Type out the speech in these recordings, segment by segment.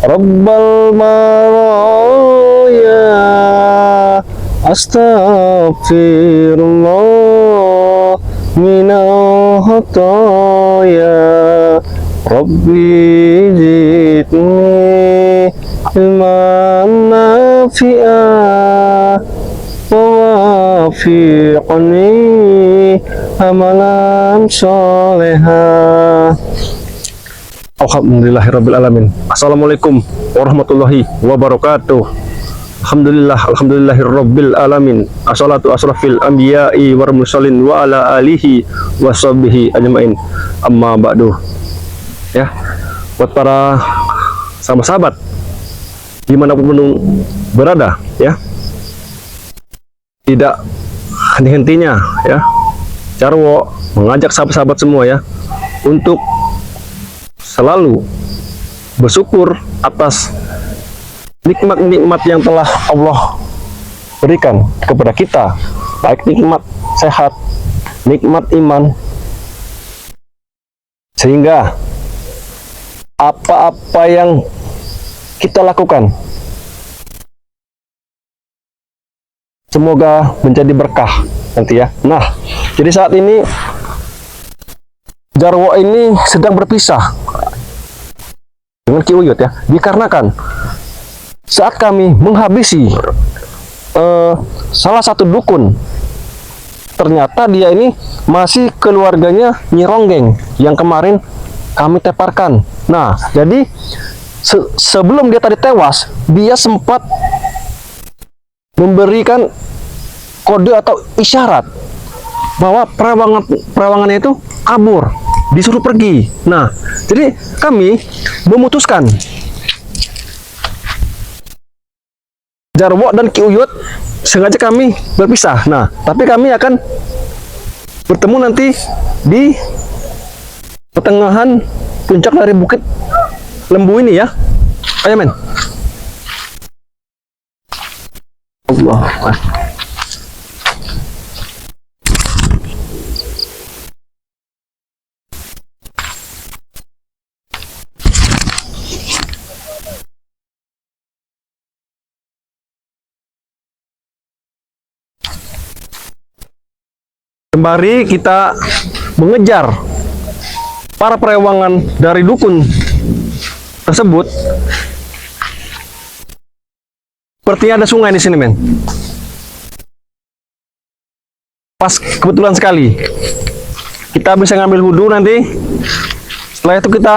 Rabbal maraya astaghfirullah minal khataya Rabbi zidni ilman nafi'ah wafiqni amalan solehah. Alhamdulillahirabbil alamin. Assalamualaikum warahmatullahi wabarakatuh. Alhamdulillahirabbil alamin. Assalatu asrafil anbiya'i war mursalin wa ala alihi washabbihi ajmain. Amma ba'du. Ya, buat para sahabat-sahabat dimanapun berada, ya, tidak henti-hentinya, ya, Jarwo mengajak sahabat-sahabat semua, ya, untuk selalu bersyukur atas nikmat-nikmat yang telah Allah berikan kepada kita, baik nikmat sehat, nikmat iman, sehingga apa-apa yang kita lakukan semoga menjadi berkah nanti, ya. Nah, jadi saat ini Jarwo ini sedang berpisah dengan Ki Uyut, ya, dikarenakan saat kami menghabisi salah satu dukun, ternyata dia ini masih keluarganya Nyi Ronggeng yang kemarin kami teparkan. Nah, jadi sebelum dia tadi tewas, dia sempat memberikan kode atau isyarat bahwa perawangannya itu kabur, disuruh pergi. Nah, jadi kami memutuskan Jarwo dan Ki Uyut sengaja kami berpisah. Nah, tapi kami akan bertemu nanti di pertengahan puncak dari Bukit Lembu ini, ya. Ayo, men. Allah. Sembari kita mengejar para perewangan dari dukun tersebut, sepertinya ada sungai di sini, men. Pas kebetulan sekali kita bisa ngambil wudhu nanti. Setelah itu kita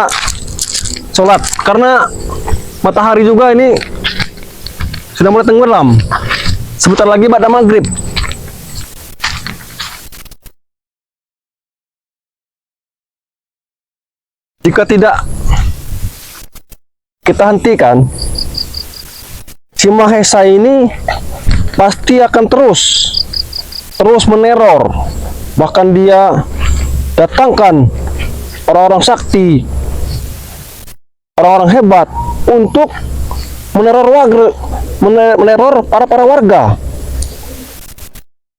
sholat, karena matahari juga ini sudah mulai tenggelam. Sebentar lagi pada maghrib. Jika tidak kita hentikan, si Mahesa ini pasti akan terus meneror. Bahkan dia datangkan orang-orang sakti, orang-orang hebat untuk meneror para warga.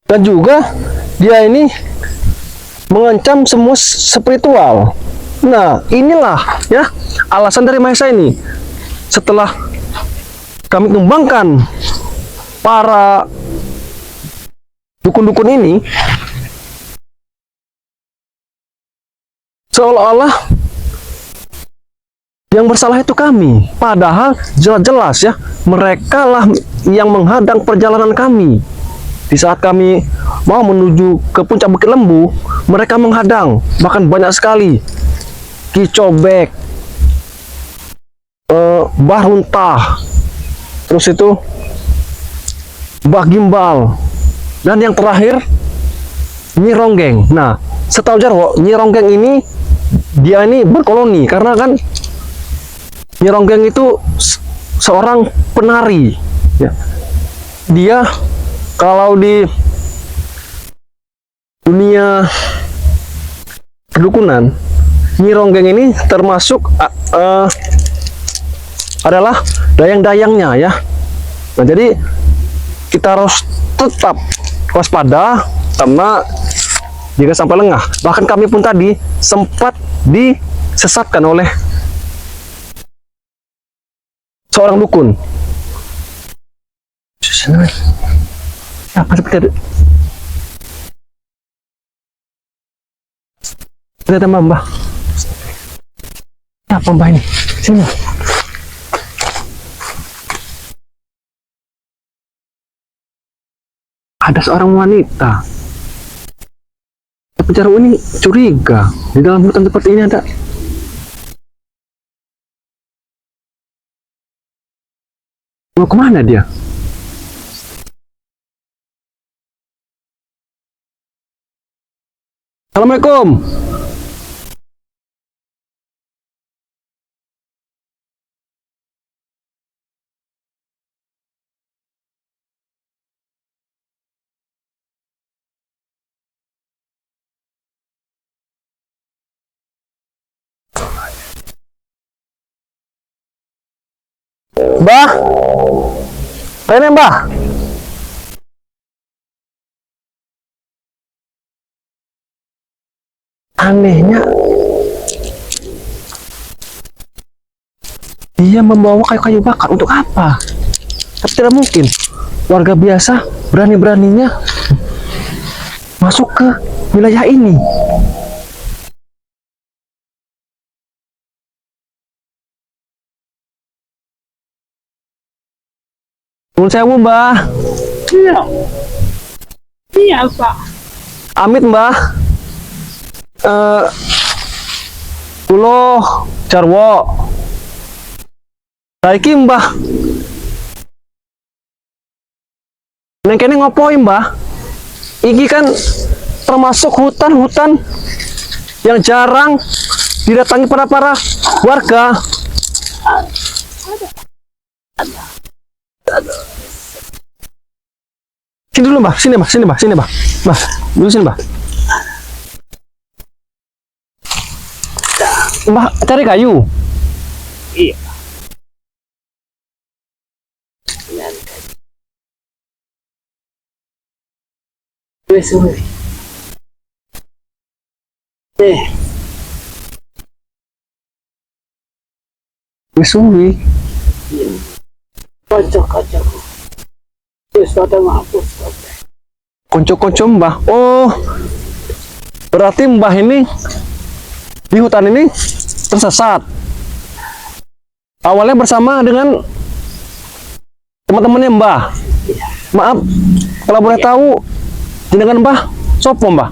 Dan juga dia ini mengancam semua spiritual. Nah, inilah, ya, alasan dari Mahesa ini. Setelah kami kembangkan para dukun-dukun ini, seolah-olah yang bersalah itu kami. Padahal jelas-jelas, ya, mereka lah yang menghadang perjalanan kami. Di saat kami mau menuju ke puncak Bukit Lembu, mereka menghadang, bahkan banyak sekali. Ki Cobek, Mbah Runtah, terus itu Mbah Gimbal, dan yang terakhir Nyi Ronggeng. Nah, setahu Jarwo, Nyi Ronggeng ini dia ini berkoloni karena kan Nyi Ronggeng itu seorang penari, ya. Dia kalau di dunia perdukunan, Nyi Ronggeng ini termasuk adalah dayang-dayangnya, ya. Nah, jadi kita harus tetap waspada karena jika sampai lengah. Bahkan kami pun tadi sempat disesatkan oleh seorang dukun. Apa seperti ada? Ternyata Mbah. Apa Mbah ini? Sini. Ada seorang wanita. Tapi Jarwo ini curiga. Di dalam hutan seperti ini ada. Mau kemana dia? Assalamualaikum. Mbah, Rene Mbah. Anehnya, dia membawa kayu-kayu bakar untuk apa? Tapi tidak mungkin. Warga biasa berani-beraninya masuk ke wilayah ini. Nuwun sewu, Mbah. Iya. Iya, Pak. Amit, Mbah. Kulo Jarwo. Saiki, Mbah. Neng kene ngopoi, Mbah? Iki kan termasuk hutan-hutan yang jarang didatangi para warga. Sini dulu, Mbah. Sini, Mbah. Sini, Mbah. Sini, Mbah. Mbah, dulu sini, Mbah. Mbah, cari kayu. Iya. Wes, wes. Wis suwi. Kocok. Wes pada ngapus. Konco-konco, Mbah. Oh, berarti Mbah ini di hutan ini tersesat. Awalnya bersama dengan teman-temannya Mbah. Maaf, kalau boleh tahu, jenengan Mbah, sopo Mbah?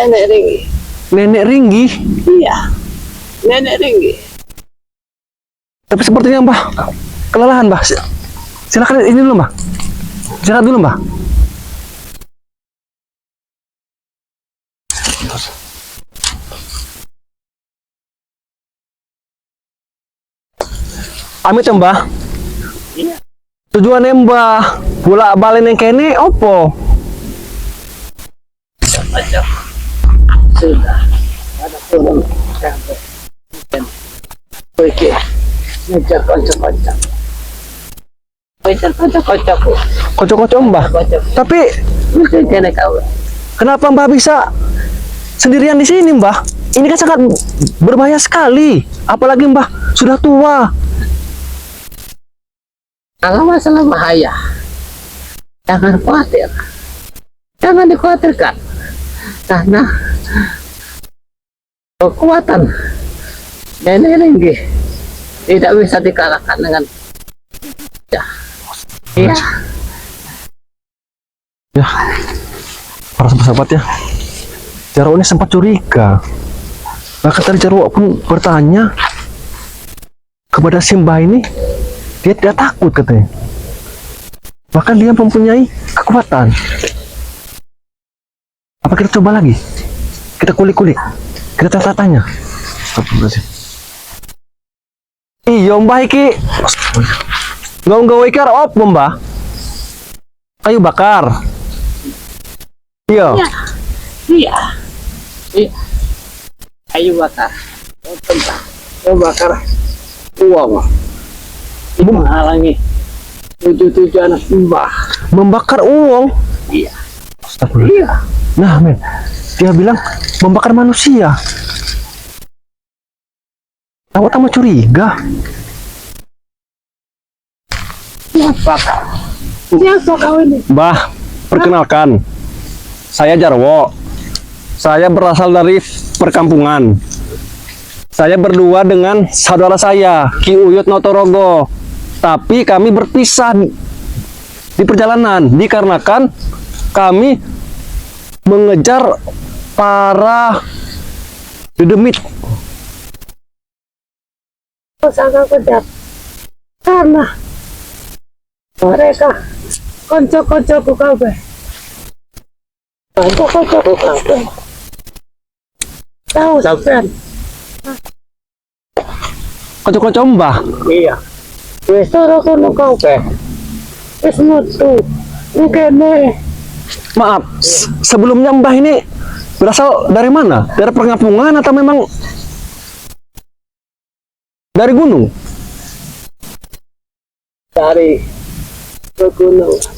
Nenek Ringgi. Nenek Ringgi. Iya. Nenek Ringgi. Tapi sepertinya Mbah kelelahan, Mbah. Silakan ini dulu, Mbah. Silakan dulu, Mbah. Amit ya, Mbah. Iya. Tujuannya Mbah bolak-balik yang kene opo? Kocok. Sudah. Ada turun sampai. Oke. Ngejar kocok. Kocok. Kocok-kocok, Mbah. Kocok. Tapi Mesti kena kau. kenapa Mbah bisa sendirian di sini, Mbah? Ini kan sangat berbahaya sekali. Apalagi Mbah sudah tua. Kalau masalah bahaya, jangan khawatir. Jangan dikhawatirkan. Karena kekuatan Nenek Ringgi tidak bisa dikalahkan dengan ya. Iya. Ya, para sahabat ya. Jarwo ini sempat curiga. Bahkan tadi Jarwo pun bertanya kepada Simbah ini, dia tidak takut katanya. Bahkan dia mempunyai kekuatan. Apa kita coba lagi? Kita kulik-kulik. Kita tanya-tanya. Iya, Mbah iki. Nggawa iki arep opo, Mbah? Kayu bakar. Iya. Iya. Kayu bakar. Kayu bakar uang. Itu menghalangi tujuh anak Mbah. Membakar uang. Iya. Astagfirullah. Iya. Nah, men. Dia bilang membakar manusia. Awak tak mau curiga. Siapa kau? Siapa kau ini? Bah, perkenalkan. Saya Jarwo. Saya berasal dari perkampungan. Saya berdua dengan saudara saya, Ki Uyut Notorogo. Tapi kami berpisah di perjalanan dikarenakan kami mengejar para dedemit. Sangat kejam karena mereka konco-koncoku kabeh. Konco-koncoku kabeh. Tahu sampean? Kocok-kocok mbah. Iya. Wis ora kono kabeh. Wis metu. Ngene. Maaf, sebelumnya mbah ini berasal dari mana? Dari perkampungan atau memang dari gunung? Dari pegunungan.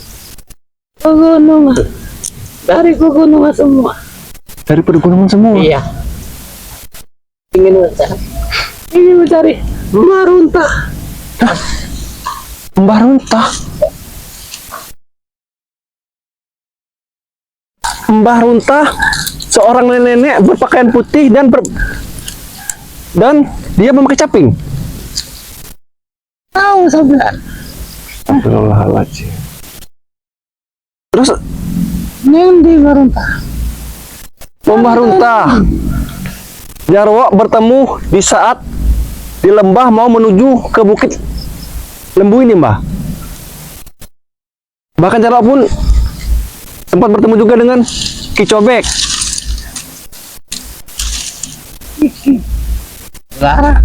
Pegunungan. Dari pegunungan semua. Dari pegunungan semua? Iya. Ingin mencari Marunta. Mbah Runta. Mbah Runta seorang nenek berpakaian putih dan dia memakai caping. Tahu sampean? Astagfirullahaladzim. Terus Ngendi Marunta? Mbah Runta Jarwo bertemu di saat di lembah mau menuju ke bukit Lembu ini, Mbah. Bahkan Jarwo pun sempat bertemu juga dengan Ki Cobek. Iki. Lara.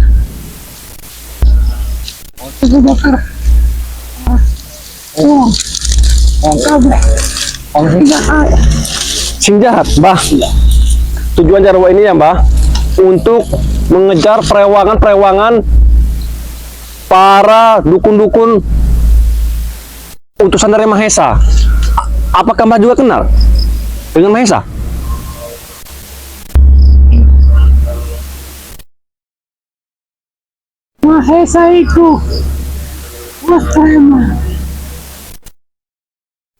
Aku bakar. Uang. Uang kabeh. Uang tidak ada. Sing jahat, Mbah. Tujuan Jarwo ini ya, Mbah, untuk mengejar perewangan-perewangan para dukun-dukun utusan dari Mahesa. Apakah Mbah juga kenal dengan Mahesa? Mahesa itu Mas Preman.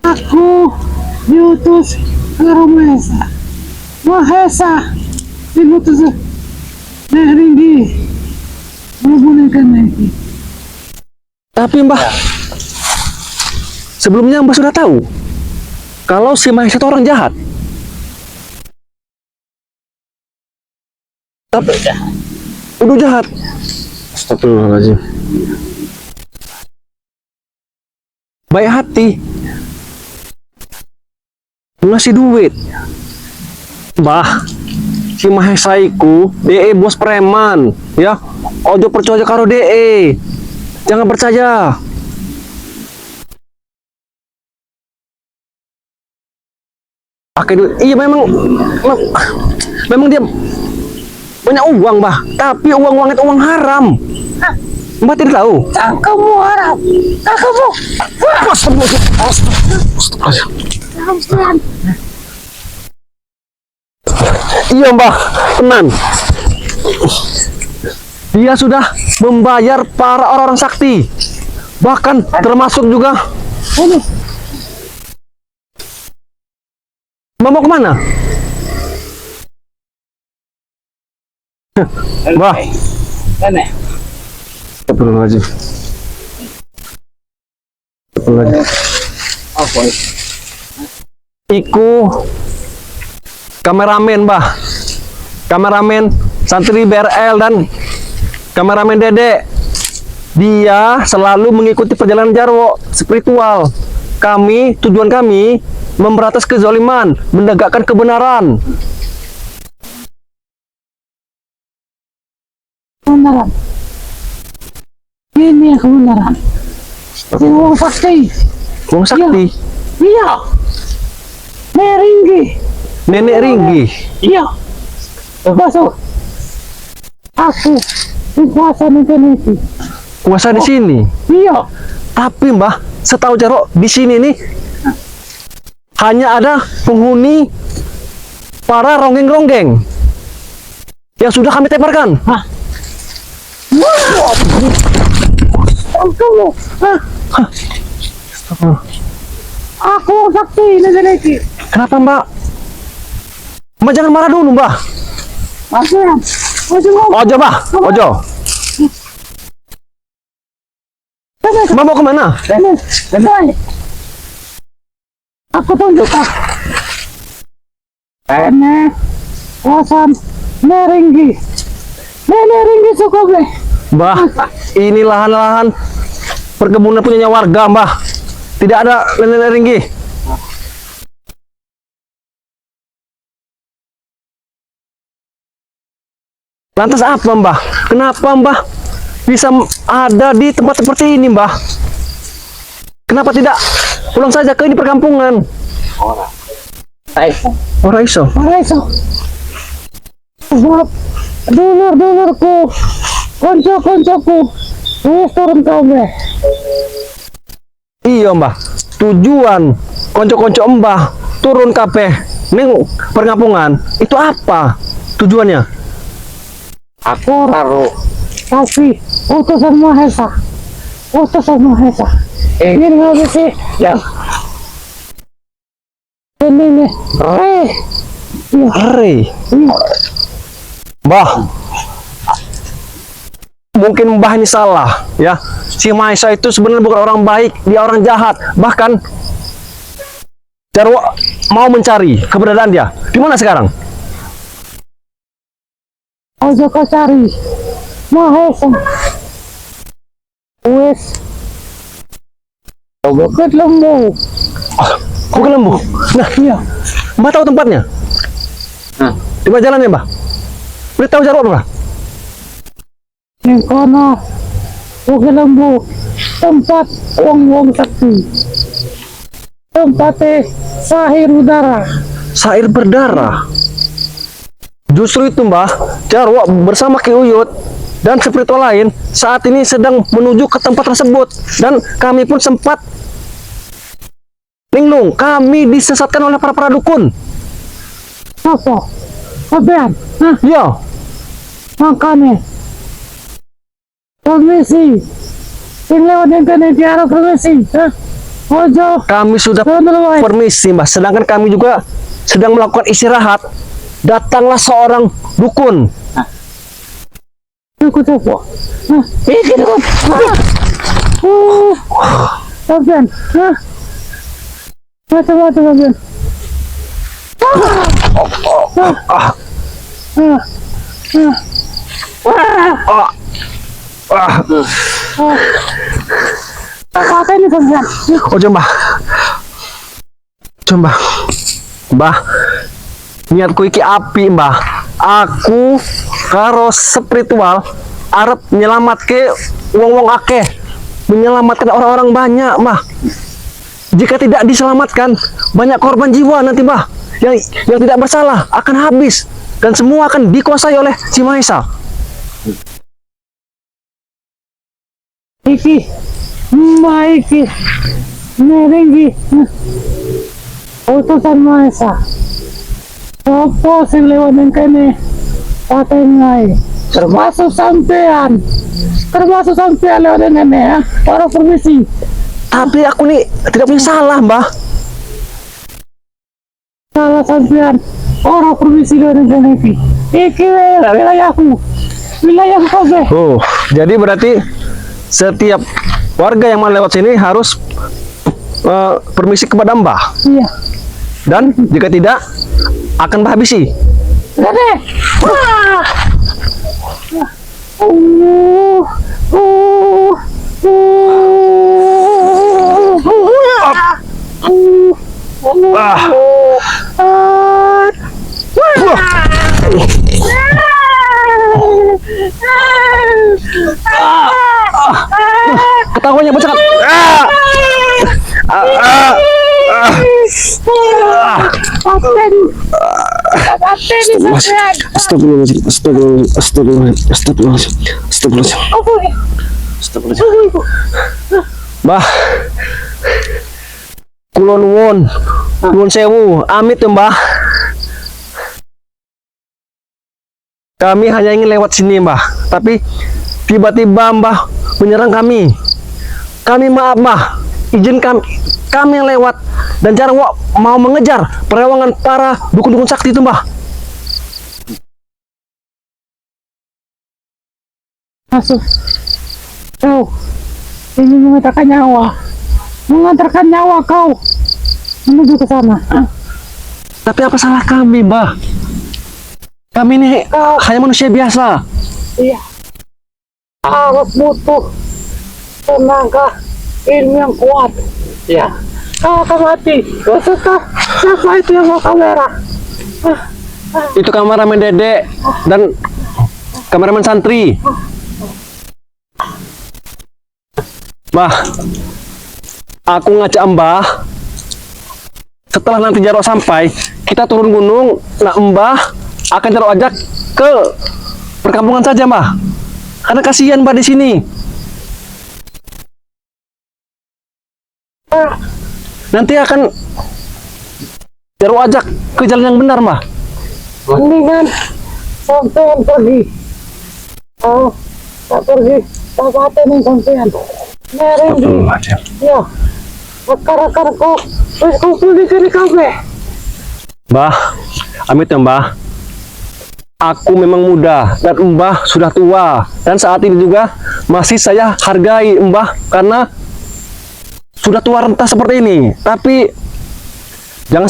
Aku diutus karo Mahesa. Mahesa diutus Nek Ringgi menggunakan lagi. Tapi Mbah, sebelumnya Mbah sudah tahu kalau si Mahesa itu orang jahat. Tapi udah jahat. Astagfirullahaladzim. Baik hati, ngasih duit. Mbah, si Mahesa iku DE bos preman, ya. Ojo percaya karo DE. Jangan percaya. Pakai duit. Iya memang dia banyak uang, Mbah. Tapi uang itu uang haram. Mbah tidak tahu. Kamu harap. Kamu. Astagfirullahaladzim. Iya, Mbah, tenang. Dia sudah membayar para orang-orang sakti, bahkan termasuk juga. Mbah mau kemana? Mbah. Nenek. Astagfirullahaladzim. Apa itu? Iku kameramen, Mbah. Kameramen santri BRL dan kameramen Dede. Dia selalu mengikuti perjalanan Jarwo spiritual. Tujuan kami memberantas kezaliman, menegakkan kebenaran. Kebenaran. Ini yang kebenaran. Ini uang sakti. Uang sakti. Iya. Nenek Ringgi. Nenek Ringgi. Iya. Masuk. Aku berkuasa di sini. Kuasa di sini. Iya. Tapi Mbah, setahu Jarwo di sini nih hanya ada penghuni para ronggeng-ronggeng yang sudah kami teparkan. Hah? Kamu, aku sakti lagi. Kenapa Mbak? Mbak jangan marah dulu Mbak. Masih, Ojo Mbak, ojo. Mbak mau kemana? Aku tunjuk ini kawasan Meringgi. Meringgi cukup deh. Mbah, ini lahan-lahan perkebunan punyanya warga, Mbah. Tidak ada nenek ringgi. Lantas apa, Mbah? Kenapa, Mbah, bisa ada di tempat seperti ini, Mbah? Kenapa tidak pulang saja ke ini perkampungan? Ora iso. Sebab dulur-dulurku, konco-koncoku, wis turun kabeh. Iya, Mbah. Tujuan konco-konco Mbah turun kabeh ning perkampungan itu apa? Tujuannya? Aku raro, tapi utusan Mahesa. Utusan Mahesa. Ingin ngabisi ya. Ini nih, Hore. Mbah, mungkin Mbah ini salah ya. Si Maisa itu sebenarnya bukan orang baik, dia orang jahat. Bahkan Jarwo mau mencari keberadaan dia. Di mana sekarang? ojo kau cari Mahesa. Wes, bukit lembu. Kok ke Lembu? Nah, Iya. Mbah tahu tempatnya? Di mana jalannya, Mbah? Beritahu Jarwo, Mbah. Yang kono bukit lembu, tempat wong-wong sakti. Tempatnya sahir udara. Sair berdarah. Justru itu, Mbah, Jarwo bersama Ki Uyut dan spiritual lain saat ini sedang menuju ke tempat tersebut, dan kami pun sempat linglung. Kami disesatkan oleh para dukun. Apa? Kabean? Hah? Ya, Makanya permisi. Sing lewat yang kena diarah permisi. Hah? Ojo. kami sudah Bener, permisi, Mbah. Sedangkan kami juga sedang melakukan istirahat. Datanglah seorang dukun. Aku coba. Hah? Iki dukun. Kabean? Hah? Macam-macam kabean. Apa ini kabean? Oh, coba. Coba. Mbah, niatku iki api, Mbah. Aku karo spiritual arep nyelamatke wong-wong akeh, menyelamatkan orang-orang banyak, Mbah. Jika tidak diselamatkan, banyak korban jiwa nanti, Mbah. Yang tidak bersalah akan habis dan semua akan dikuasai oleh si Maesa. Iki, iki, Meringgi, utusan Maesa. Sopo sing lewat yang kene, patengai, termasuk sampean lewat yang kene ya, para permisi. Tapi aku nih tidak punya salah, Mbah. Salah sampean, orang permisi lewat yang kene iki. Iki wilayahku kabeh. Oh, jadi berarti setiap warga yang mau lewat sini harus permisi kepada Mbah. Iya. Dan jika tidak, akan Mbah habisi. Gede. Wah. Ketawanya bocah. Mbah, kulon nuwun sewu, amit ya, Mbah. Kami hanya ingin lewat sini, Mbah. Tapi tiba-tiba Mbah menyerang kami. Kami maaf Mbah, izin kami yang lewat, dan Jarwo mau mengejar perewangan para dukun-dukun sakti itu Mbah. Masuk. Kau ingin mengantarkan nyawa kau menuju ke sana. Tapi apa salah kami Mbah? Kami ini hanya manusia biasa. Iya. Harus butuh tenaga ilmu yang kuat. Ya. Kau akan mati. Maksudkah siapa itu yang mau kamera? Itu kameramen Dedek dan kameramen santri. Mbah, aku ngajak Mbah, setelah nanti Jarwo sampai, kita turun gunung. Nah Mbah akan Jarwo ajak ke perkampungan saja Mbah, karena kasihan Mbah di sini. Nanti akan Jarwo ajak ke jalan yang benar Mbah. Mendingan sampean pergi. Oh, tak pergi. Tak paten sampean. Mereng ya. Akar-akar kau wis kumpul di kiri kafe. Mbah, amit ya Mbah. Aku memang muda dan Mbah sudah tua, dan saat ini juga masih saya hargai Mbah karena sudah tua renta seperti ini. Tapi jangan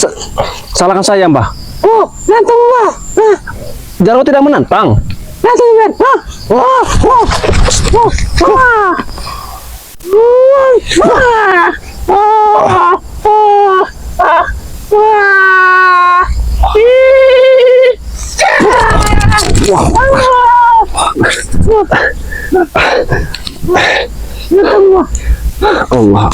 salahkan saya Mbah. Oh, nantang Mbah. Jarwo tidak menantang. Nantang Mbah. Allah.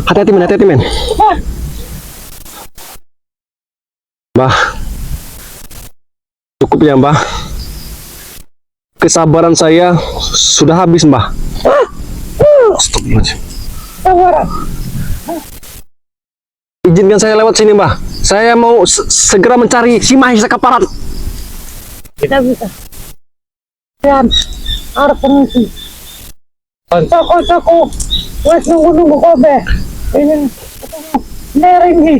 Hati-hati men, hati-hati men. Mbah, cukup ya Mbah. Kesabaran saya sudah habis Mbah. Astagfirullahaladzim. Izinkan saya lewat sini Mbah. Saya mau segera mencari si Mahesa Kaparat. Tidak bisa. Dan harus permisi. Kocok-kocokku wes nunggu-nunggu kobe. Ingin ketemu Neringgi.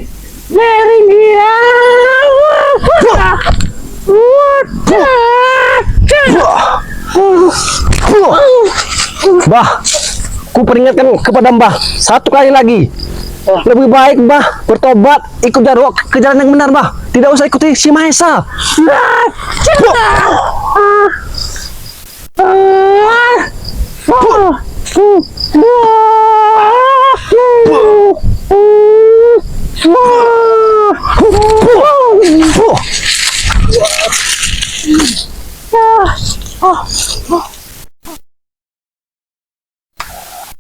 Mbah, ku peringatkan kepada Mbah satu kali lagi. Lebih baik Mbah bertobat, ikut Jarwo ke jalan yang benar Mbah. Tidak usah ikuti si Mahesa.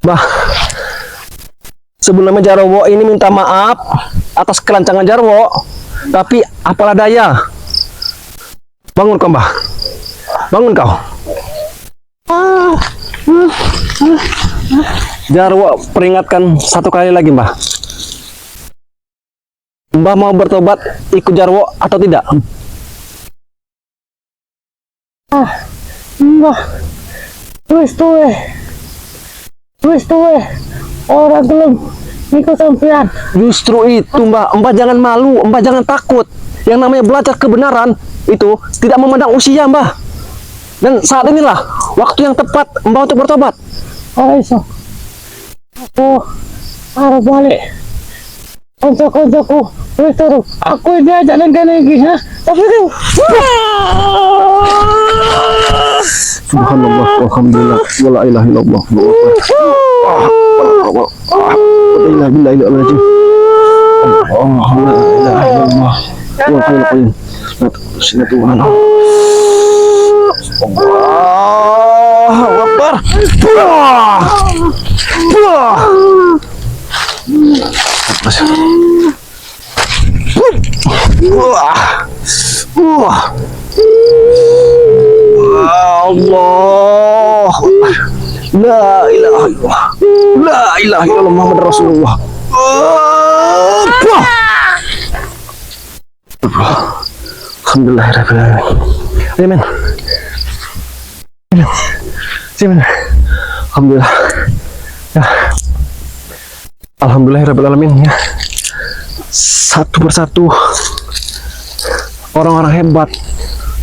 Mbah, sebelumnya Jarwo ini minta maaf atas kelancangan Jarwo, tapi apalah daya. Bangun kau Mbah, bangun kau. Jarwo peringatkan satu kali lagi Mbah. Mbah mau bertobat ikut Jarwo atau tidak? Mbah, wis tuwe, orang belum ikut sampean. Justru itu Mbah, Mbah jangan malu, Mbah jangan takut. Yang namanya belajar kebenaran itu tidak memandang usia Mbah. Dan saat inilah waktu yang tepat Mbah untuk bertobat. Oh iso, aku harus balik. Konco-koncoku wis turu. Aku ini aja lagi, ha? Tapi itu Subhanallah, alhamdulillah, wala ilaha illallah, la ilaha illallah, Allahu Akbar. Allah, la ilaha illallah, la ilaha illallah Muhammad Rasulullah. Alhamdulillahirrahmanirrahim. Ayo men. Sini men. Alhamdulillah. Ya. Alhamdulillahirrahmanirrahim ya. Satu persatu orang-orang hebat,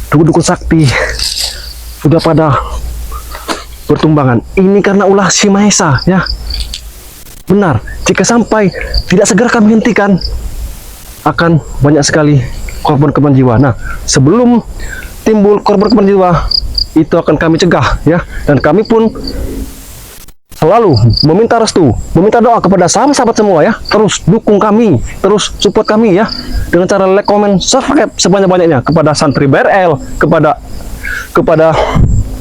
dukun-dukun sakti sudah pada bertumbangan. Ini karena ulah Si Maha Esa ya. Benar, jika sampai tidak segera kami hentikan, akan banyak sekali korban jiwa. Nah, sebelum timbul korban jiwa, itu akan kami cegah ya. Dan kami pun selalu meminta restu, meminta doa kepada sahabat-sahabat semua ya. Terus dukung kami, terus support kami ya. Dengan cara like, comment, subscribe sebanyak-banyaknya kepada santri BRL, kepada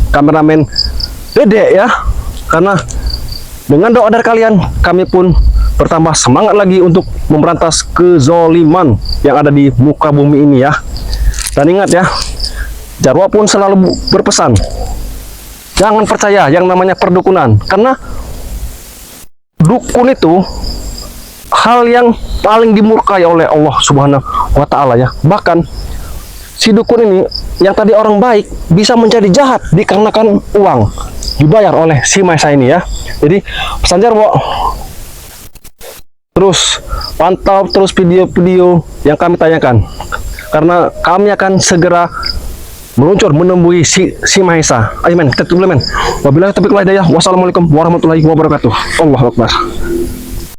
kameramen Dede ya. Karena dengan doa dari kalian, kami pun bertambah semangat lagi untuk memberantas kezoliman yang ada di muka bumi ini ya. Dan ingat ya, Jarwo pun selalu berpesan, jangan percaya yang namanya perdukunan, karena dukun itu hal yang paling dimurkai oleh Allah Subhanahu wa Ta'ala ya. Bahkan si dukun ini yang tadi orang baik bisa menjadi jahat dikarenakan uang dibayar oleh Si Maha Esa ini ya. Jadi pesan Jarwo, terus pantau terus video-video yang kami tayangkan, karena kami akan segera meluncur menemui si Maha Esa. Ayo men, kita tunggu men. Wabillahi taufiq wal hidayah. Wassalamualaikum warahmatullahi wabarakatuh. Allahu Akbar.